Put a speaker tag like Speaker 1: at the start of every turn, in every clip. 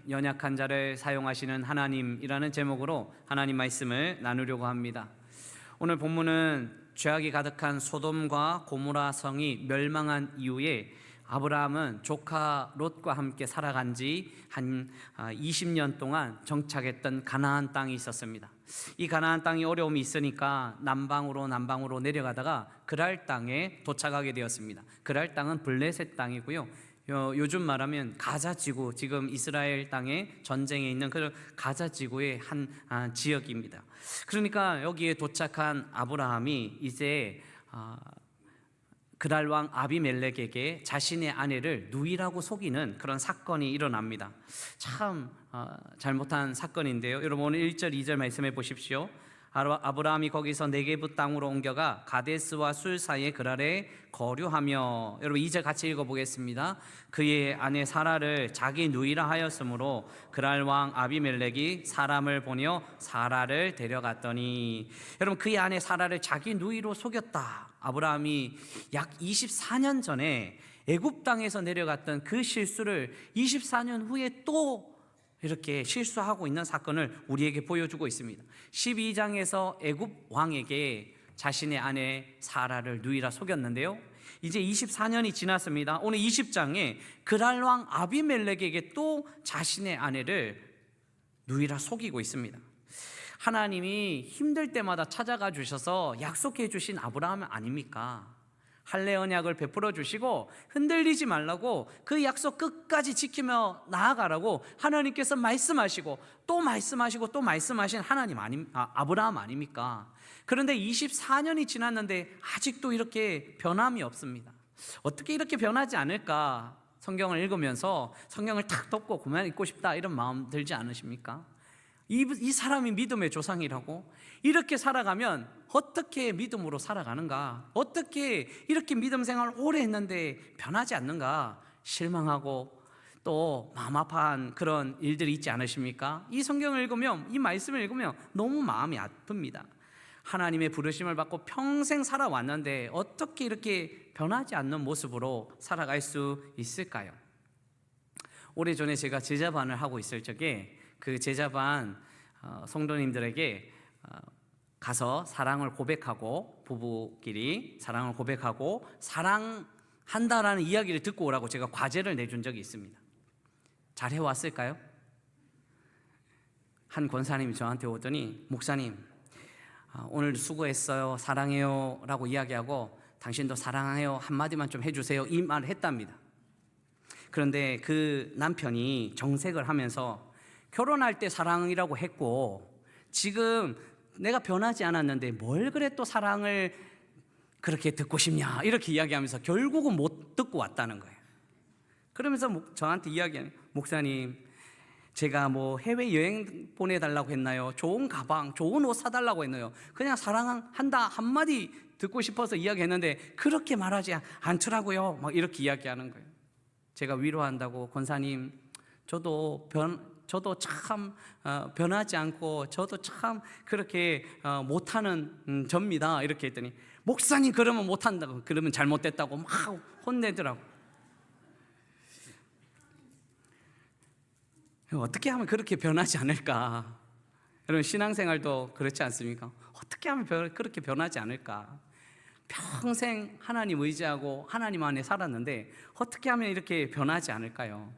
Speaker 1: 연약한 자를 사용하시는 하나님이라는 제목으로 하나님 말씀을 나누려고 합니다. 오늘 본문은 죄악이 가득한 소돔과 고모라 성이 멸망한 이후에 아브라함은 조카 롯과 함께 살아간 지 한 20년 동안 정착했던 가나안 땅이 있었습니다. 이 가나안 땅이 어려움이 있으니까 남방으로 내려가다가 그랄 땅에 도착하게 되었습니다. 그랄 땅은 블레셋 땅이고요, 요즘 말하면 가자 지구, 지금 이스라엘 땅에 전쟁에 있는 그 가자 지구의 한 지역입니다. 그러니까 여기에 도착한 아브라함이 이제 그랄 왕 아비멜렉에게 자신의 아내를 누이라고 속이는 그런 사건이 일어납니다. 참 잘못한 사건인데요. 여러분 오늘 1절 2절 말씀해 보십시오. 아브라함이 거기서 네게부 땅으로 옮겨가 가데스와 술 사이에 그랄에 거류하며, 여러분 2절 같이 읽어보겠습니다. 그의 아내 사라를 자기 누이라 하였으므로 그랄 왕 아비멜렉이 사람을 보내어 사라를 데려갔더니, 여러분 그의 아내 사라를 자기 누이로 속였다. 아브라함이 약 24년 전에 애굽 땅에서 내려갔던 그 실수를 24년 후에 또 이렇게 실수하고 있는 사건을 우리에게 보여주고 있습니다. 12장에서 애굽 왕에게 자신의 아내 사라를 누이라 속였는데요, 이제 24년이 지났습니다. 오늘 20장에 그랄 왕 아비멜렉에게 또 자신의 아내를 누이라 속이고 있습니다. 하나님이 힘들 때마다 찾아가 주셔서 약속해 주신 아브라함 아닙니까? 할례 언약을 베풀어 주시고 흔들리지 말라고 그 약속 끝까지 지키며 나아가라고 하나님께서 말씀하시고 또 말씀하시고 또 말씀하신 하나님 아브라함 아닙니까? 그런데 24년이 지났는데 아직도 이렇게 변함이 없습니다. 어떻게 이렇게 변하지 않을까? 성경을 읽으면서 성경을 탁 덮고 그만 읽고 싶다 이런 마음 들지 않으십니까? 이 사람이 믿음의 조상이라고, 이렇게 살아가면 어떻게 믿음으로 살아가는가, 어떻게 이렇게 믿음 생활을 오래 했는데 변하지 않는가 실망하고 또 마음 아파한 그런 일들이 있지 않으십니까? 이 성경을 읽으면, 이 말씀을 읽으면 너무 마음이 아픕니다. 하나님의 부르심을 받고 평생 살아왔는데 어떻게 이렇게 변하지 않는 모습으로 살아갈 수 있을까요? 오래전에 제가 제자반을 하고 있을 적에 그 제자반 성도님들에게 가서 사랑을 고백하고, 부부끼리 사랑을 고백하고 사랑한다라는 이야기를 듣고 오라고 제가 과제를 내준 적이 있습니다. 잘 해왔을까요? 한 권사님이 저한테 오더니, 목사님 오늘 수고했어요, 사랑해요 라고 이야기하고 당신도 사랑해요 한마디만 좀 해주세요, 이 말을 했답니다. 그런데 그 남편이 정색을 하면서 결혼할 때 사랑이라고 했고 지금 내가 변하지 않았는데 뭘 그래 또 사랑을 그렇게 듣고 싶냐 이렇게 이야기하면서 결국은 못 듣고 왔다는 거예요. 그러면서 저한테 이야기하는, 목사님 제가 뭐 해외여행 보내달라고 했나요? 좋은 가방, 좋은 옷 사달라고 했나요? 그냥 사랑한다 한마디 듣고 싶어서 이야기했는데 그렇게 말하지 않더라고요. 막 이렇게 이야기하는 거예요. 제가 위로한다고, 권사님 저도 참 변하지 않고 저도 참 그렇게 못하는 접니다 이렇게 했더니, 목사님 그러면 못한다고, 그러면 잘못됐다고 막 혼내더라고. 어떻게 하면 그렇게 변하지 않을까? 여러분 신앙생활도 그렇지 않습니까? 어떻게 하면 그렇게 변하지 않을까? 평생 하나님 의지하고 하나님 안에 살았는데 어떻게 하면 이렇게 변하지 않을까요?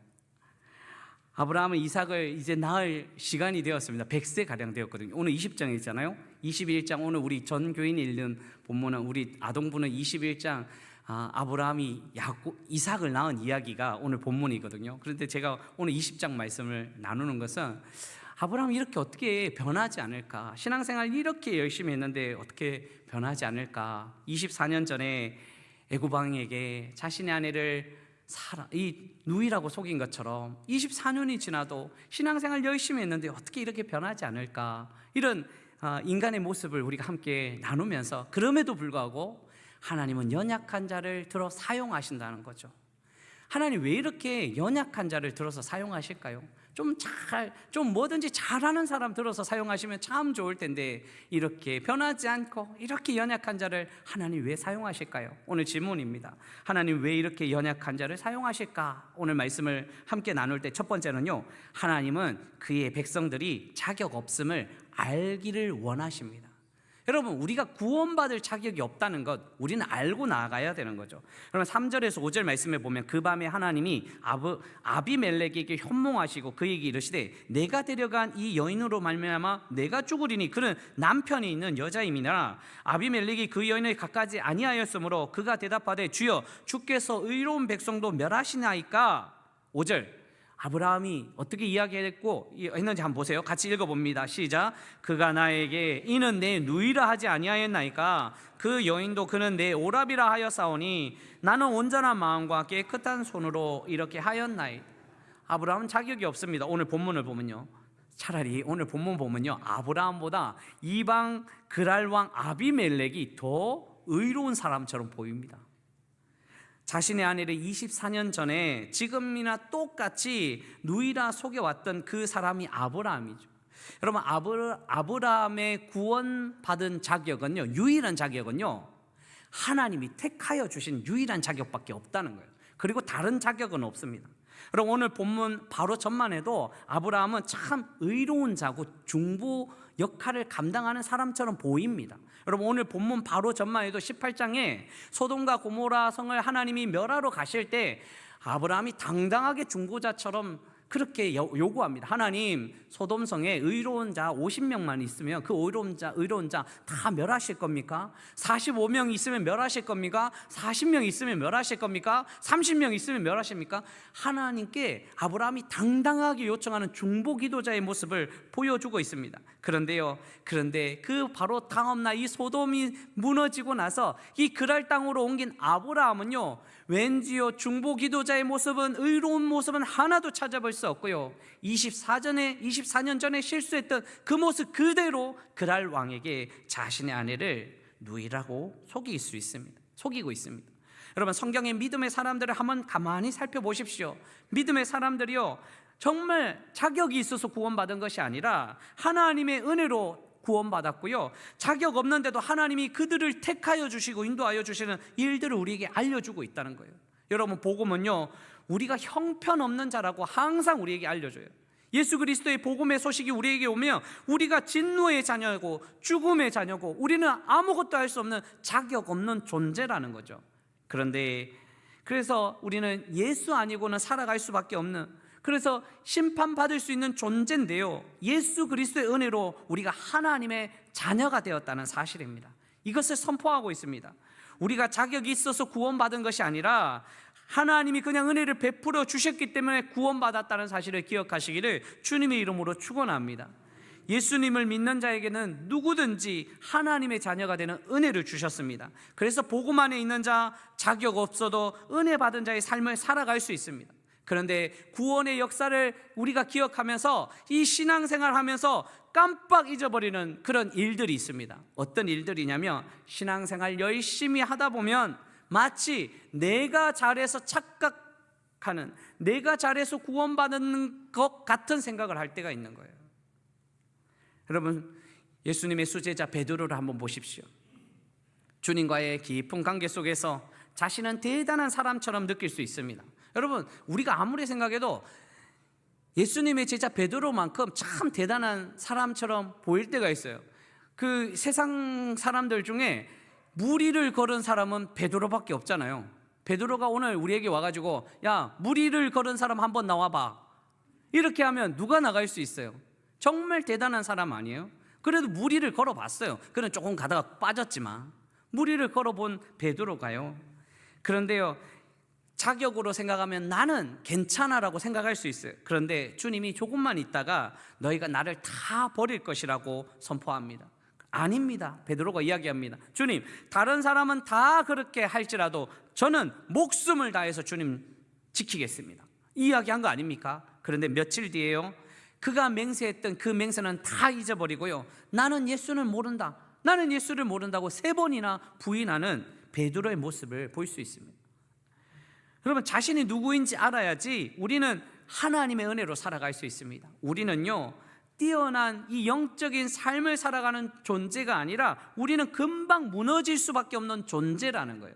Speaker 1: 아브라함은 이삭을 이제 낳을 시간이 되었습니다. 100세가량 되었거든요. 오늘 20장에 있잖아요. 21장, 오늘 우리 전 교인이 읽는 본문은, 우리 아동부는 21장 아브라함이 이삭을 낳은 이야기가 오늘 본문이거든요. 그런데 제가 오늘 20장 말씀을 나누는 것은 아브라함이 이렇게 어떻게 변하지 않을까? 신앙생활 이렇게 열심히 했는데 어떻게 변하지 않을까? 24년 전에 애굽 왕에게 자신의 아내를 이 누이라고 속인 것처럼 24년이 지나도 신앙생활 열심히 했는데 어떻게 이렇게 변하지 않을까? 이런 인간의 모습을 우리가 함께 나누면서, 그럼에도 불구하고 하나님은 연약한 자를 들어 사용하신다는 거죠. 하나님 왜 이렇게 연약한 자를 들어서 사용하실까요? 좀 뭐든지 잘하는 사람 들어서 사용하시면 참 좋을 텐데 이렇게 변하지 않고 이렇게 연약한 자를 하나님 왜 사용하실까요? 오늘 질문입니다. 하나님 왜 이렇게 연약한 자를 사용하실까? 오늘 말씀을 함께 나눌 때 첫 번째는요, 하나님은 그의 백성들이 자격 없음을 알기를 원하십니다. 여러분, 우리가 구원받을 자격이 없다는 것 우리는 알고 나아가야 되는 거죠. 그러면 3절에서 5절 말씀에 보면 그 밤에 하나님이 아비멜렉에게 현몽하시고 그에게 이르시되 내가 데려간 이 여인으로 말미암아 내가 죽으리니 그는 남편이 있는 여자임이나 아비멜렉이 그 여인을 갖가지 아니하였으므로 그가 대답하되 주여 주께서 의로운 백성도 멸하시나이까. 5절 아브라함이 어떻게 이야기했는지 한번 보세요. 같이 읽어봅니다. 시작. 그가 나에게 이는 내 누이라 하지 아니하였나이까. 그 여인도 그는 내 오랍이라 하였사오니 나는 온전한 마음과 깨끗한 손으로 이렇게 하였나이. 아브라함은 자격이 없습니다. 오늘 본문을 보면요, 차라리 오늘 본문 보면요, 아브라함보다 이방 그랄 왕 아비멜렉이 더 의로운 사람처럼 보입니다. 자신의 아내를 24년 전에 지금이나 똑같이 누이라 속여왔던 그 사람이 아브라함이죠. 여러분, 아브라함의 구원받은 자격은요, 유일한 자격은요, 하나님이 택하여 주신 유일한 자격밖에 없다는 거예요. 그리고 다른 자격은 없습니다. 그럼 오늘 본문 바로 전만 해도 아브라함은 참 의로운 자고 중보 역할을 감당하는 사람처럼 보입니다. 여러분, 오늘 본문 바로 전만 해도 18장에 소돔과 고모라 성을 하나님이 멸하러 가실 때 아브라함이 당당하게 중보자처럼 그렇게 요구합니다. 하나님, 소돔성에 의로운 자 50명만 있으면 그 의로운 자 다 멸하실 겁니까? 45명 있으면 멸하실 겁니까? 40명 있으면 멸하실 겁니까? 30명 있으면 멸하십니까? 하나님께 아브라함이 당당하게 요청하는 중보 기도자의 모습을 보여주고 있습니다. 그런데 그 바로 다음날 이 소돔이 무너지고 나서 이 그랄 땅으로 옮긴 아브라함은요, 왠지요 중보 기도자의 모습은, 의로운 모습은 하나도 찾아볼 수 없고요, 24년 전에 실수했던 그 모습 그대로 그랄 왕에게 자신의 아내를 누이라고 속이고 있습니다. 여러분, 성경의 믿음의 사람들을 한번 가만히 살펴보십시오. 믿음의 사람들이요, 정말 자격이 있어서 구원받은 것이 아니라 하나님의 은혜로 구원받았고요, 자격 없는데도 하나님이 그들을 택하여 주시고 인도하여 주시는 일들을 우리에게 알려주고 있다는 거예요. 여러분, 복음은요, 우리가 형편없는 자라고 항상 우리에게 알려줘요. 예수 그리스도의 복음의 소식이 우리에게 오면 우리가 진노의 자녀고 죽음의 자녀고 우리는 아무것도 할 수 없는 자격 없는 존재라는 거죠. 그래서 우리는 예수 아니고는 살아갈 수밖에 없는, 그래서 심판받을 수 있는 존재인데요, 예수 그리스도의 은혜로 우리가 하나님의 자녀가 되었다는 사실입니다. 이것을 선포하고 있습니다. 우리가 자격이 있어서 구원받은 것이 아니라 하나님이 그냥 은혜를 베풀어 주셨기 때문에 구원받았다는 사실을 기억하시기를 주님의 이름으로 축원합니다. 예수님을 믿는 자에게는 누구든지 하나님의 자녀가 되는 은혜를 주셨습니다. 그래서 복음 안에 있는 자, 자격 없어도 은혜 받은 자의 삶을 살아갈 수 있습니다. 그런데 구원의 역사를 우리가 기억하면서 이 신앙생활 하면서 깜빡 잊어버리는 그런 일들이 있습니다. 어떤 일들이냐면, 신앙생활 열심히 하다 보면 마치 내가 잘해서 착각하는, 내가 잘해서 구원받는 것 같은 생각을 할 때가 있는 거예요. 여러분, 예수님의 수제자 베드로를 한번 보십시오. 주님과의 깊은 관계 속에서 자신은 대단한 사람처럼 느낄 수 있습니다. 여러분, 우리가 아무리 생각해도 예수님의 제자 베드로만큼 참 대단한 사람처럼 보일 때가 있어요. 그 세상 사람들 중에 무리를 걸은 사람은 베드로밖에 없잖아요. 베드로가 오늘 우리에게 와가지고 야, 무리를 걸은 사람 한번 나와봐, 이렇게 하면 누가 나갈 수 있어요? 정말 대단한 사람 아니에요? 그래도 무리를 걸어봤어요. 그는 조금 가다가 빠졌지만 무리를 걸어본 베드로가요. 그런데요, 자격으로 생각하면 나는 괜찮아라고 생각할 수 있어요. 그런데 주님이 조금만 있다가 너희가 나를 다 버릴 것이라고 선포합니다. 아닙니다. 베드로가 이야기합니다. 주님, 다른 사람은 다 그렇게 할지라도 저는 목숨을 다해서 주님 지키겠습니다, 이야기한 거 아닙니까? 그런데 며칠 뒤에요, 그가 맹세했던 그 맹세는 다 잊어버리고요, 나는 예수를 모른다고 3번이나 부인하는 베드로의 모습을 볼 수 있습니다. 여러분, 자신이 누구인지 알아야지 우리는 하나님의 은혜로 살아갈 수 있습니다. 우리는요, 뛰어난 이 영적인 삶을 살아가는 존재가 아니라 우리는 금방 무너질 수밖에 없는 존재라는 거예요.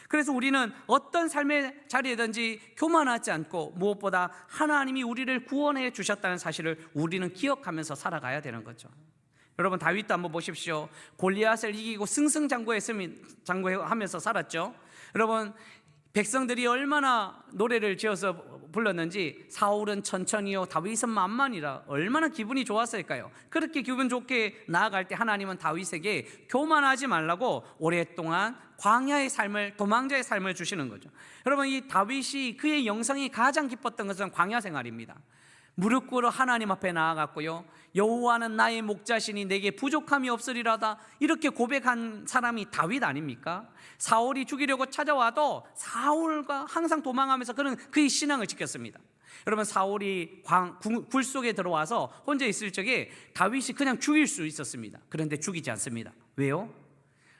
Speaker 1: 그래서 우리는 어떤 삶의 자리에든지 교만하지 않고 무엇보다 하나님이 우리를 구원해 주셨다는 사실을 우리는 기억하면서 살아가야 되는 거죠. 여러분, 다윗도 한번 보십시오. 골리앗을 이기고 승승장구하면서 살았죠. 여러분, 백성들이 얼마나 노래를 지어서 불렀는지, 사울은 천천히요 다윗은 만만이라, 얼마나 기분이 좋았을까요? 그렇게 기분 좋게 나아갈 때 하나님은 다윗에게 교만하지 말라고 오랫동안 광야의 삶을, 도망자의 삶을 주시는 거죠. 여러분, 이 다윗이 그의 영성이 가장 기뻤던 것은 광야 생활입니다. 무릎 꿇어 하나님 앞에 나아갔고요, 여호와는 나의 목자시니 내게 부족함이 없으리라다, 이렇게 고백한 사람이 다윗 아닙니까? 사울이 죽이려고 찾아와도 사울과 항상 도망하면서 그는 그의 신앙을 지켰습니다. 여러분, 사울이 굴 속에 들어와서 혼자 있을 적에 다윗이 그냥 죽일 수 있었습니다. 그런데 죽이지 않습니다. 왜요?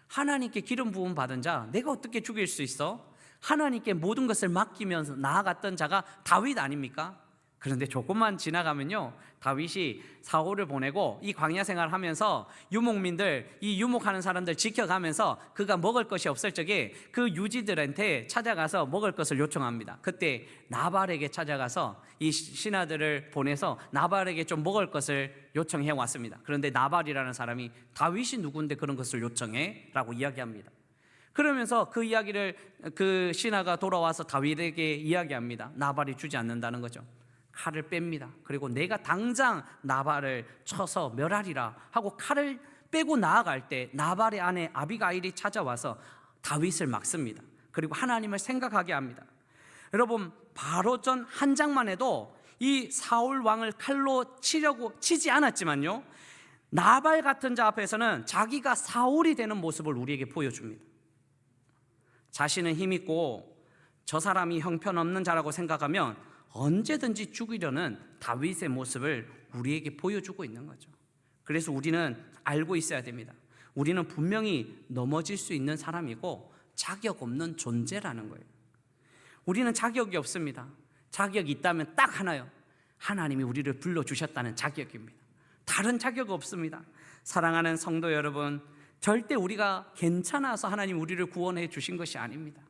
Speaker 1: 하나님께 기름 부음 받은 자, 내가 어떻게 죽일 수 있어? 하나님께 모든 것을 맡기면서 나아갔던 자가 다윗 아닙니까? 그런데 조금만 지나가면요, 다윗이 사울을 보내고 이 광야 생활을 하면서 유목민들, 이 유목하는 사람들 지켜가면서 그가 먹을 것이 없을 적에 그 유지들한테 찾아가서 먹을 것을 요청합니다. 그때 나발에게 찾아가서 이 신하들을 보내서 나발에게 좀 먹을 것을 요청해 왔습니다. 그런데 나발이라는 사람이 다윗이 누군데 그런 것을 요청해? 라고 이야기합니다. 그러면서 그 이야기를 그 신하가 돌아와서 다윗에게 이야기합니다. 나발이 주지 않는다는 거죠. 칼을 뺍니다. 그리고 내가 당장 나발을 쳐서 멸하리라 하고 칼을 빼고 나아갈 때 나발의 아내 아비가일이 찾아와서 다윗을 막습니다. 그리고 하나님을 생각하게 합니다. 여러분, 바로 전 한 장만 해도 이 사울 왕을 칼로 치지 않았지만요, 나발 같은 자 앞에서는 자기가 사울이 되는 모습을 우리에게 보여줍니다. 자신은 힘있고 저 사람이 형편없는 자라고 생각하면 언제든지 죽이려는 다윗의 모습을 우리에게 보여주고 있는 거죠. 그래서 우리는 알고 있어야 됩니다. 우리는 분명히 넘어질 수 있는 사람이고 자격 없는 존재라는 거예요. 우리는 자격이 없습니다. 자격이 있다면 딱 하나요. 하나님이 우리를 불러주셨다는 자격입니다. 다른 자격 없습니다. 사랑하는 성도 여러분, 절대 우리가 괜찮아서 하나님 우리를 구원해 주신 것이 아닙니다.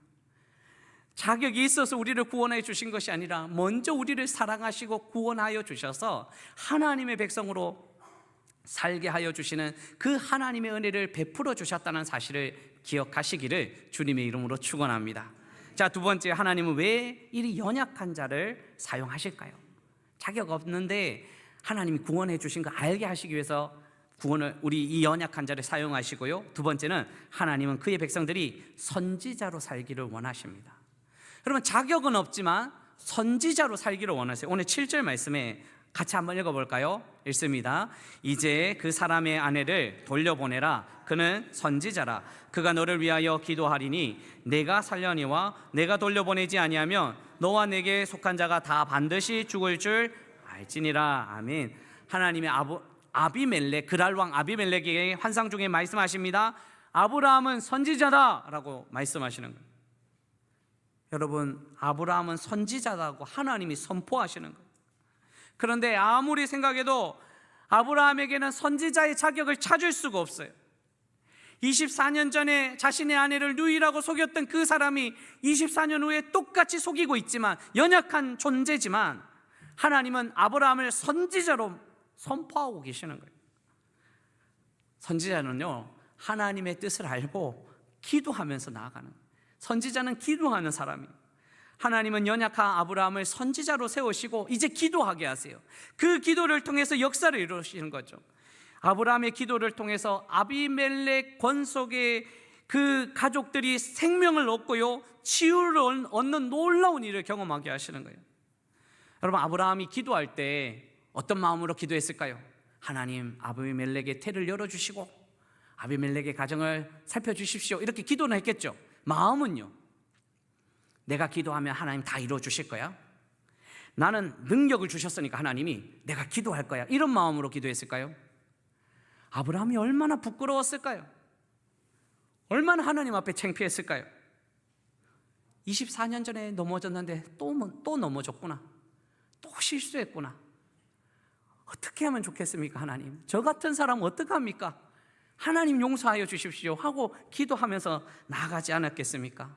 Speaker 1: 자격이 있어서 우리를 구원해 주신 것이 아니라 먼저 우리를 사랑하시고 구원하여 주셔서 하나님의 백성으로 살게 하여 주시는 그 하나님의 은혜를 베풀어 주셨다는 사실을 기억하시기를 주님의 이름으로 축원합니다. 자, 두 번째, 하나님은 왜 이리 연약한 자를 사용하실까요? 자격 없는데 하나님이 구원해 주신 거 알게 하시기 위해서 우리 이 연약한 자를 사용하시고요, 두 번째는 하나님은 그의 백성들이 선지자로 살기를 원하십니다. 여러분, 자격은 없지만 선지자로 살기를 원하세요. 오늘 7절 말씀에 같이 한번 읽어볼까요? 읽습니다. 이제 그 사람의 아내를 돌려보내라. 그는 선지자라. 그가 너를 위하여 기도하리니 내가 살려니와 내가 돌려보내지 아니하면 너와 내게 속한 자가 다 반드시 죽을 줄 알지니라. 아멘. 하나님의 아비멜렉, 그랄왕 아비멜렉에게 환상 중에 말씀하십니다. 아브라함은 선지자다 라고 말씀하시는 거예요. 여러분, 아브라함은 선지자라고 하나님이 선포하시는 거예요. 그런데 아무리 생각해도 아브라함에게는 선지자의 자격을 찾을 수가 없어요. 24년 전에 자신의 아내를 누이라고 속였던 그 사람이 24년 후에 똑같이 속이고 있지만, 연약한 존재지만 하나님은 아브라함을 선지자로 선포하고 계시는 거예요. 선지자는요, 하나님의 뜻을 알고 기도하면서 나아가는 거예요. 선지자는 기도하는 사람이에요. 하나님은 연약한 아브라함을 선지자로 세우시고 이제 기도하게 하세요. 그 기도를 통해서 역사를 이루시는 거죠. 아브라함의 기도를 통해서 아비멜렉 권속의 그 가족들이 생명을 얻고요, 치유를 얻는 놀라운 일을 경험하게 하시는 거예요. 여러분, 아브라함이 기도할 때 어떤 마음으로 기도했을까요? 하나님, 아비멜렉의 태를 열어주시고 아비멜렉의 가정을 살펴주십시오, 이렇게 기도는 했겠죠. 마음은요, 내가 기도하면 하나님 다 이루어주실 거야, 나는 능력을 주셨으니까 하나님이 내가 기도할 거야, 이런 마음으로 기도했을까요? 아브라함이 얼마나 부끄러웠을까요? 얼마나 하나님 앞에 창피했을까요? 24년 전에 넘어졌는데 또 넘어졌구나, 또 실수했구나. 어떻게 하면 좋겠습니까? 하나님, 저 같은 사람 어떡합니까? 하나님 용서하여 주십시오 하고 기도하면서 나아가지 않았겠습니까?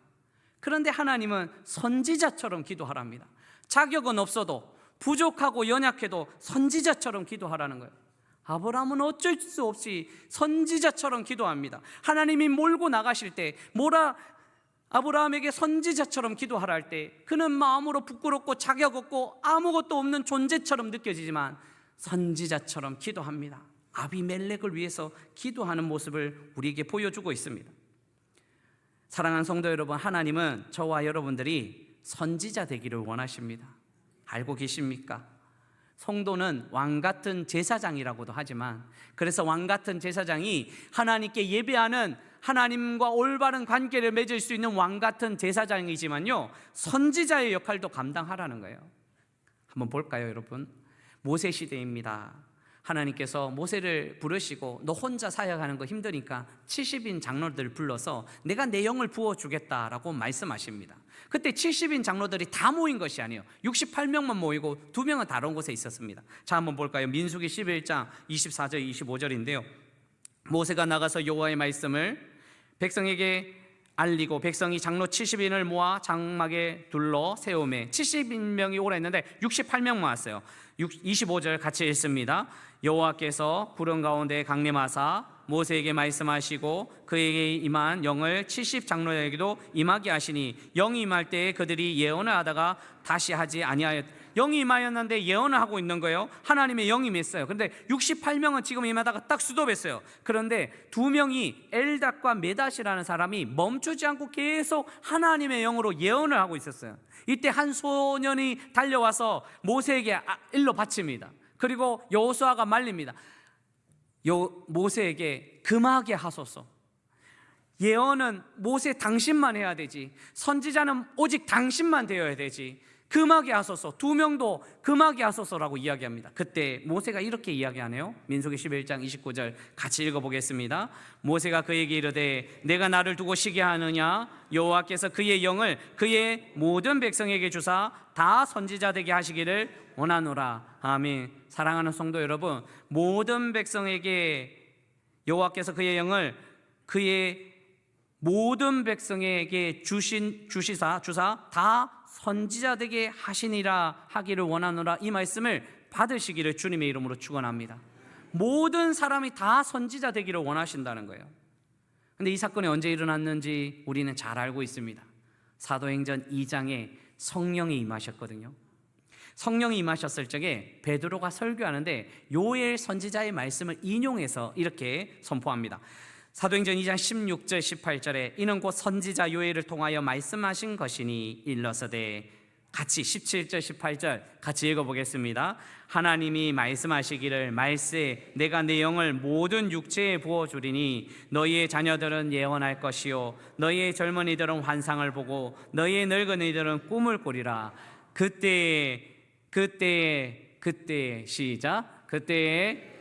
Speaker 1: 그런데 하나님은 선지자처럼 기도하랍니다. 자격은 없어도, 부족하고 연약해도 선지자처럼 기도하라는 거예요. 아브라함은 어쩔 수 없이 선지자처럼 기도합니다. 하나님이 몰고 나가실 때, 아브라함에게 선지자처럼 기도하라 할 때 그는 마음으로 부끄럽고 자격 없고 아무것도 없는 존재처럼 느껴지지만 선지자처럼 기도합니다. 아비멜렉을 위해서 기도하는 모습을 우리에게 보여주고 있습니다. 사랑하는 성도 여러분, 하나님은 저와 여러분들이 선지자 되기를 원하십니다. 알고 계십니까? 성도는 왕같은 제사장이라고도 하지만, 그래서 왕같은 제사장이 하나님께 예배하는, 하나님과 올바른 관계를 맺을 수 있는 왕같은 제사장이지만요, 선지자의 역할도 감당하라는 거예요. 한번 볼까요, 여러분? 모세 시대입니다. 하나님께서 모세를 부르시고 너 혼자 사역하는 거 힘드니까 70인 장로들 불러서 내가 내 영을 부어주겠다라고 말씀하십니다. 그때 70인 장로들이 다 모인 것이 아니에요. 68명만 모이고 2명은 다른 곳에 있었습니다. 자, 한번 볼까요? 민수기 11장 24절 25절인데요 모세가 나가서 여호와의 말씀을 백성에게 알리고 백성이 장로 70인을 모아 장막에 둘러 세우매 70명이 오라 했는데 68명 모았어요. 25절 같이 읽습니다. 여호와께서 구름 가운데 강림하사 모세에게 말씀하시고 그에게 임한 영을 70 장로에게도 임하게 하시니 영이 임할 때에 그들이 예언을 하다가 다시 하지 아니하였. 영이 임하였는데 예언을 하고 있는 거예요. 하나님의 영이 임했어요. 그런데 68명은 지금 임하다가 딱 수도했어요. 그런데 2명이 엘닷과 메닷이라는 사람이 멈추지 않고 계속 하나님의 영으로 예언을 하고 있었어요. 이때 한 소년이 달려와서 모세에게 일러 바칩니다. 그리고 여호수아가 말립니다. 모세에게 금하게 하소서. 예언은 모세 당신만 해야 되지, 선지자는 오직 당신만 되어야 되지, 금하게 하소서. 2명도 금하게 하소서라고 이야기합니다. 그때 모세가 이렇게 이야기하네요. 민수기 11장 29절 같이 읽어보겠습니다. 모세가 그에게 이르되 내가 나를 두고 시기하느냐? 여호와께서 그의 영을 그의 모든 백성에게 주사 다 선지자 되게 하시기를 원하노라. 아멘. 사랑하는 성도 여러분, 모든 백성에게 여호와께서 그의 영을 그의 모든 백성에게 주사 다 선지자 되게 하시니라 하기를 원하노라. 이 말씀을 받으시기를 주님의 이름으로 축원합니다. 모든 사람이 다 선지자 되기를 원하신다는 거예요. 그런데 이 사건이 언제 일어났는지 우리는 잘 알고 있습니다. 사도행전 2장에 성령이 임하셨거든요. 성령이 임하셨을 적에 베드로가 설교하는데 요엘 선지자의 말씀을 인용해서 이렇게 선포합니다. 사도행전 2장 16절 18절에 이는 곧 선지자 요엘을 통하여 말씀하신 것이니 일러서되, 같이 17절 18절 같이 읽어보겠습니다. 하나님이 말씀하시기를 말세 내가 내 영을 모든 육체에 부어주리니 너희의 자녀들은 예언할 것이요 너희의 젊은이들은 환상을 보고 너희의 늙은이들은 꿈을 꾸리라. 그때에 시작. 그때에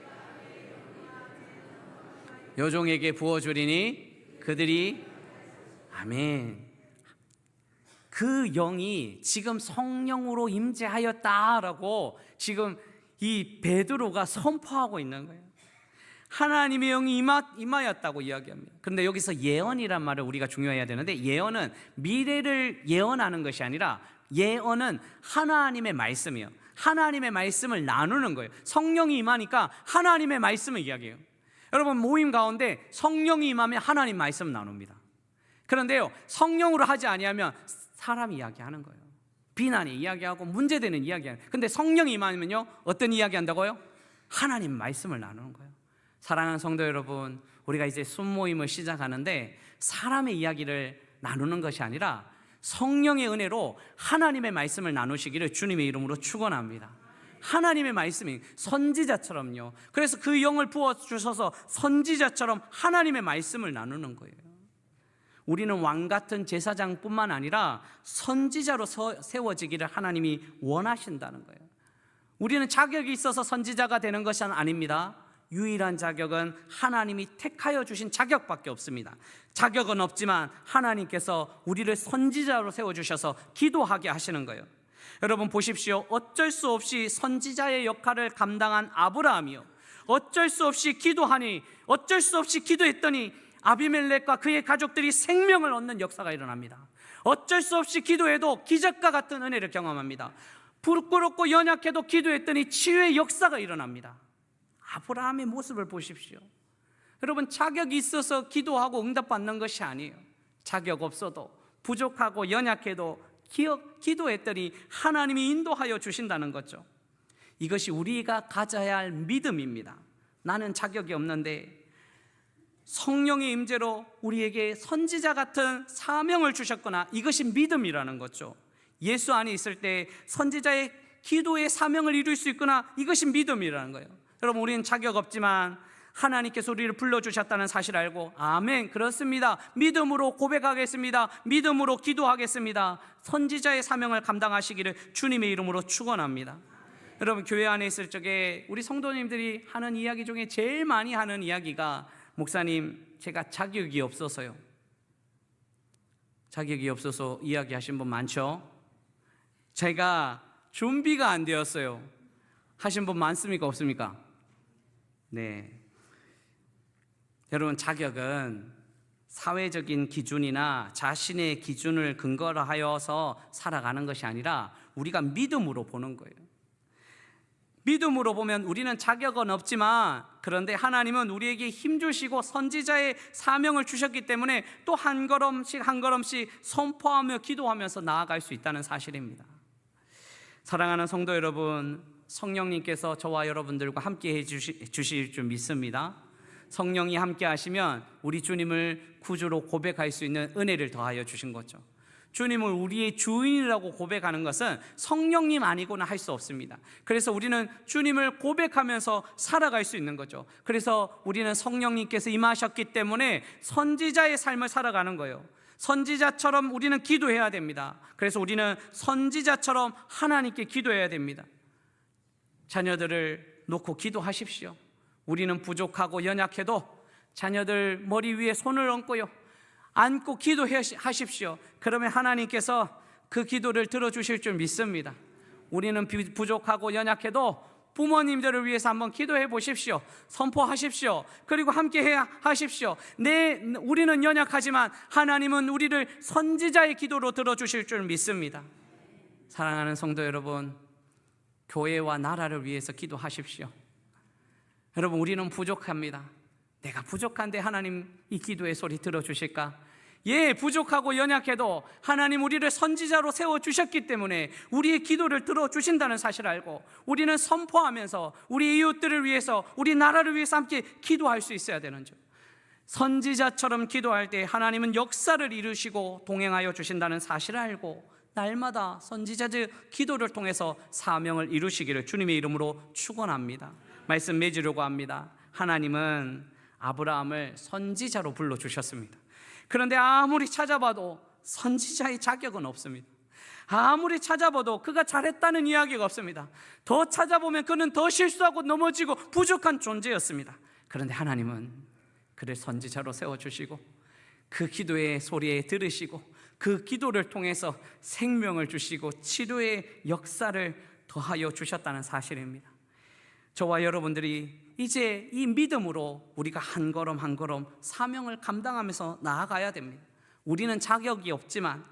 Speaker 1: 여종에게 부어주리니 그들이 아멘. 그 영이 지금 성령으로 임재하였다라고 지금 이 베드로가 선포하고 있는 거예요. 하나님의 영이 임하였다고 이야기합니다. 그런데 여기서 예언이란 말을 우리가 중요해야 되는데, 예언은 미래를 예언하는 것이 아니라 예언은 하나님의 말씀이에요. 하나님의 말씀을 나누는 거예요. 성령이 임하니까 하나님의 말씀을 이야기해요. 여러분, 모임 가운데 성령이 임하면 하나님 말씀 나눕니다. 그런데요, 성령으로 하지 아니하면 사람이 이야기하는 거예요. 비난이 이야기하고 문제되는 이야기하는. 근데 성령이 임하면요, 어떤 이야기 한다고요? 하나님 말씀을 나누는 거예요. 사랑하는 성도 여러분, 우리가 이제 순모임을 시작하는데 사람의 이야기를 나누는 것이 아니라 성령의 은혜로 하나님의 말씀을 나누시기를 주님의 이름으로 축원합니다. 하나님의 말씀이 선지자처럼요. 그래서 그 영을 부어주셔서 선지자처럼 하나님의 말씀을 나누는 거예요. 우리는 왕같은 제사장뿐만 아니라 선지자로 세워지기를 하나님이 원하신다는 거예요. 우리는 자격이 있어서 선지자가 되는 것이 아닙니다. 유일한 자격은 하나님이 택하여 주신 자격밖에 없습니다. 자격은 없지만 하나님께서 우리를 선지자로 세워주셔서 기도하게 하시는 거예요. 여러분 보십시오. 어쩔 수 없이 선지자의 역할을 감당한 아브라함이요, 어쩔 수 없이 기도하니, 어쩔 수 없이 기도했더니 아비멜렉과 그의 가족들이 생명을 얻는 역사가 일어납니다. 어쩔 수 없이 기도해도 기적과 같은 은혜를 경험합니다. 부끄럽고 연약해도 기도했더니 치유의 역사가 일어납니다. 아브라함의 모습을 보십시오. 여러분, 자격이 있어서 기도하고 응답받는 것이 아니에요. 자격 없어도, 부족하고 연약해도 기도했더니 하나님이 인도하여 주신다는 거죠. 이것이 우리가 가져야 할 믿음입니다. 나는 자격이 없는데 성령의 임재로 우리에게 선지자 같은 사명을 주셨거나, 이것이 믿음이라는 거죠. 예수 안에 있을 때 선지자의 기도의 사명을 이룰 수 있거나, 이것이 믿음이라는 거예요. 여러분, 우리는 자격 없지만 하나님께서 우리를 불러주셨다는 사실 알고, 아멘, 그렇습니다, 믿음으로 고백하겠습니다, 믿음으로 기도하겠습니다, 선지자의 사명을 감당하시기를 주님의 이름으로 축원합니다. 여러분, 교회 안에 있을 적에 우리 성도님들이 하는 이야기 중에 제일 많이 하는 이야기가, 목사님, 제가 자격이 없어서요. 자격이 없어서 이야기하신 분 많죠? 제가 준비가 안 되었어요 하신 분 많습니까? 없습니까? 네. 여러분, 자격은 사회적인 기준이나 자신의 기준을 근거로 하여서 살아가는 것이 아니라 우리가 믿음으로 보는 거예요. 믿음으로 보면 우리는 자격은 없지만, 그런데 하나님은 우리에게 힘주시고 선지자의 사명을 주셨기 때문에 또 한 걸음씩 한 걸음씩 선포하며 기도하면서 나아갈 수 있다는 사실입니다. 사랑하는 성도 여러분, 성령님께서 저와 여러분들과 함께 해 주실 줄 믿습니다. 성령이 함께 하시면 우리 주님을 구주로 고백할 수 있는 은혜를 더하여 주신 거죠. 주님을 우리의 주인이라고 고백하는 것은 성령님 아니고는 할 수 없습니다. 그래서 우리는 주님을 고백하면서 살아갈 수 있는 거죠. 그래서 우리는 성령님께서 임하셨기 때문에 선지자의 삶을 살아가는 거예요. 선지자처럼 우리는 기도해야 됩니다. 그래서 우리는 선지자처럼 하나님께 기도해야 됩니다. 자녀들을 놓고 기도하십시오. 우리는 부족하고 연약해도 자녀들 머리 위에 손을 얹고요, 안고 기도하십시오. 그러면 하나님께서 그 기도를 들어주실 줄 믿습니다. 우리는 부족하고 연약해도 부모님들을 위해서 한번 기도해 보십시오. 선포하십시오. 그리고 함께 하십시오. 우리는 연약하지만 하나님은 우리를 선지자의 기도로 들어주실 줄 믿습니다. 사랑하는 성도 여러분, 교회와 나라를 위해서 기도하십시오. 여러분, 우리는 부족합니다. 내가 부족한데 하나님 이 기도의 소리 들어주실까? 예, 부족하고 연약해도 하나님 우리를 선지자로 세워주셨기 때문에 우리의 기도를 들어주신다는 사실을 알고, 우리는 선포하면서 우리 이웃들을 위해서, 우리 나라를 위해서 함께 기도할 수 있어야 되는 줄. 선지자처럼 기도할 때 하나님은 역사를 이루시고 동행하여 주신다는 사실을 알고, 날마다 선지자의 기도를 통해서 사명을 이루시기를 주님의 이름으로 축원합니다. 말씀 맺으려고 합니다. 하나님은 아브라함을 선지자로 불러주셨습니다. 그런데 아무리 찾아봐도 선지자의 자격은 없습니다. 아무리 찾아봐도 그가 잘했다는 이야기가 없습니다. 더 찾아보면 그는 더 실수하고 넘어지고 부족한 존재였습니다. 그런데 하나님은 그를 선지자로 세워주시고, 그 기도의 소리에 들으시고, 그 기도를 통해서 생명을 주시고 치료의 역사를 더하여 주셨다는 사실입니다. 저와 여러분들이 이제 이 믿음으로 우리가 한 걸음 한 걸음 사명을 감당하면서 나아가야 됩니다. 우리는 자격이 없지만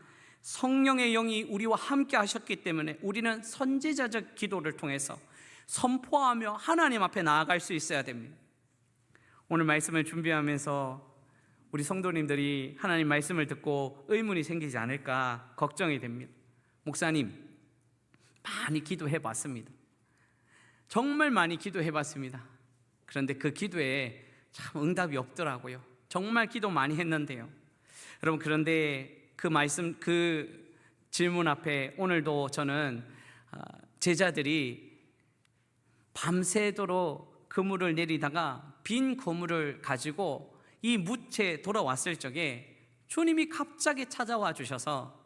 Speaker 1: 성령의 영이 우리와 함께 하셨기 때문에 우리는 선지자적 기도를 통해서 선포하며 하나님 앞에 나아갈 수 있어야 됩니다. 오늘 말씀을 준비하면서 우리 성도님들이 하나님 말씀을 듣고 의문이 생기지 않을까 걱정이 됩니다. 목사님, 많이 기도해 봤습니다. 정말 많이 기도해 봤습니다. 그런데 그 기도에 참 응답이 없더라고요. 정말 기도 많이 했는데요. 여러분, 그런데 그 질문 앞에 오늘도 저는 제자들이 밤새도록 그물을 내리다가 빈 그물을 가지고 이 뭇에 돌아왔을 적에 주님이 갑자기 찾아와 주셔서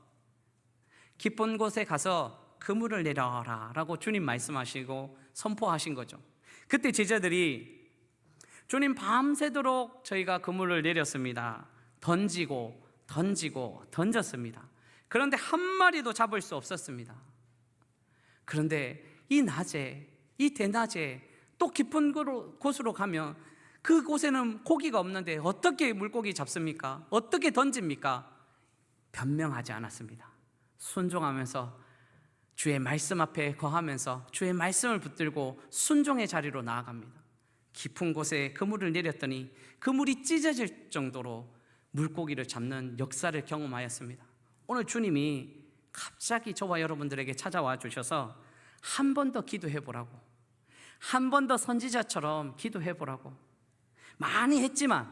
Speaker 1: 깊은 곳에 가서 그물을 내려라 라고 주님 말씀하시고 선포하신 거죠. 그때 제자들이, 주님 밤새도록 저희가 그물을 내렸습니다. 던졌습니다. 그런데 한 마리도 잡을 수 없었습니다. 그런데 이 낮에, 이 대낮에 또 깊은 곳으로 가면 그곳에는 고기가 없는데 어떻게 물고기 잡습니까? 어떻게 던집니까? 변명하지 않았습니다. 순종하면서 주의 말씀 앞에 거하면서 주의 말씀을 붙들고 순종의 자리로 나아갑니다. 깊은 곳에 그물을 내렸더니 그물이 찢어질 정도로 물고기를 잡는 역사를 경험하였습니다. 오늘 주님이 갑자기 저와 여러분들에게 찾아와 주셔서 한 번 더 기도해 보라고, 한 번 더 선지자처럼 기도해 보라고, 많이 했지만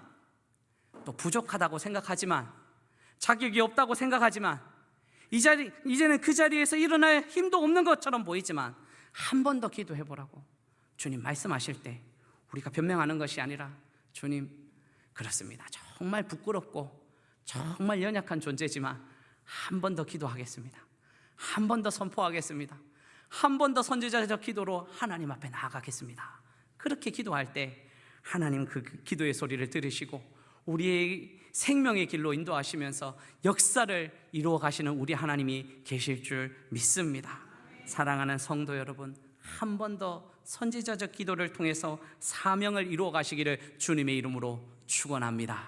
Speaker 1: 또 부족하다고 생각하지만 자격이 없다고 생각하지만 이제는 그 자리에서 일어날 힘도 없는 것처럼 보이지만 한 번 더 기도해 보라고 주님 말씀하실 때 우리가 변명하는 것이 아니라 주님, 그렇습니다. 정말 부끄럽고 정말 연약한 존재지만 한 번 더 기도하겠습니다. 한 번 더 선포하겠습니다. 한 번 더 선지자적 기도로 하나님 앞에 나아가겠습니다. 그렇게 기도할 때 하나님 그 기도의 소리를 들으시고 우리의 생명의 길로 인도하시면서 역사를 이루어 가시는 우리 하나님이 계실 줄 믿습니다. 사랑하는 성도 여러분, 한 번 더 선지자적 기도를 통해서 사명을 이루어 가시기를 주님의 이름으로 축원합니다.